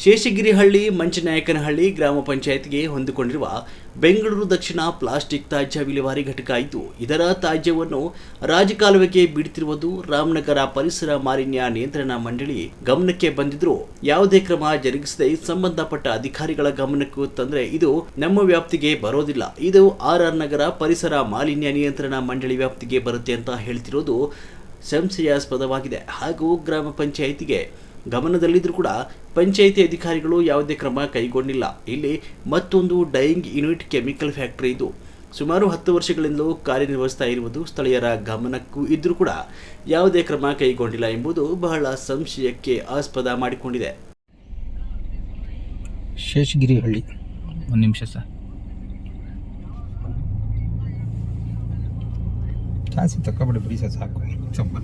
ಶೇಷಗಿರಿಹಳ್ಳಿ ಮಂಚನಾಯಕನಹಳ್ಳಿ ಗ್ರಾಮ ಪಂಚಾಯತ್ಗೆ ಹೊಂದಿಕೊಂಡಿರುವ ಬೆಂಗಳೂರು ದಕ್ಷಿಣ ಪ್ಲಾಸ್ಟಿಕ್ ತ್ಯಾಜ್ಯ ವಿಲೇವಾರಿ ಘಟಕ ಇದ್ದು, ಇದರ ತ್ಯಾಜ್ಯವನ್ನು ರಾಜಕಾಲುವೆಗೆ ಬಿಡುತ್ತಿರುವುದು ರಾಮನಗರ ಪರಿಸರ ಮಾಲಿನ್ಯ ನಿಯಂತ್ರಣ ಮಂಡಳಿ ಗಮನಕ್ಕೆ ಬಂದಿದ್ದರೂ ಯಾವುದೇ ಕ್ರಮ ಜರುಗಿಸದೆ ಸಂಬಂಧಪಟ್ಟ ಅಧಿಕಾರಿಗಳ ಗಮನಕ್ಕೂ ತಂದರೆ ಇದು ನಮ್ಮ ವ್ಯಾಪ್ತಿಗೆ ಬರೋದಿಲ್ಲ. ಇದು ಆರ್ ನಗರ ಪರಿಸರ ಮಾಲಿನ್ಯ ನಿಯಂತ್ರಣ ಮಂಡಳಿ ವ್ಯಾಪ್ತಿಗೆ ಬರುತ್ತೆ ಅಂತ ಹೇಳ್ತಿರೋದು ಸಂಶಯಾಸ್ಪದವಾಗಿದೆ. ಹಾಗೂ ಗ್ರಾಮ ಪಂಚಾಯಿತಿಗೆ ಗಮನದಲ್ಲಿದ್ದರೂ ಕೂಡ ಪಂಚಾಯಿತಿ ಅಧಿಕಾರಿಗಳು ಯಾವುದೇ ಕ್ರಮ ಕೈಗೊಂಡಿಲ್ಲ. ಇಲ್ಲಿ ಮತ್ತೊಂದು ಡೈಯಿಂಗ್ ಯೂನಿಟ್ ಕೆಮಿಕಲ್ ಫ್ಯಾಕ್ಟರಿ ಇದು ಸುಮಾರು 10 ವರ್ಷಗಳಿಂದಲೂ ಕಾರ್ಯನಿರ್ವಹಿಸ್ತಾ ಇರುವುದು ಸ್ಥಳೀಯರ ಗಮನಕ್ಕೂ ಇದ್ದರೂ ಕೂಡ ಯಾವುದೇ ಕ್ರಮ ಕೈಗೊಂಡಿಲ್ಲ ಎಂಬುದು ಬಹಳ ಸಂಶಯಕ್ಕೆ ಆಸ್ಪದ ಮಾಡಿಕೊಂಡಿದೆ. ಶೇಷಗಿರಿಹಳ್ಳಿ ಒಂದು ನಿಮಿಷ ಸರ್. ಕಾಸು ತಗೊಬಿಡಿ ಬಿಡಿ ಸರ್, ಸಾಕು. ಸ್ವಲ್ಪ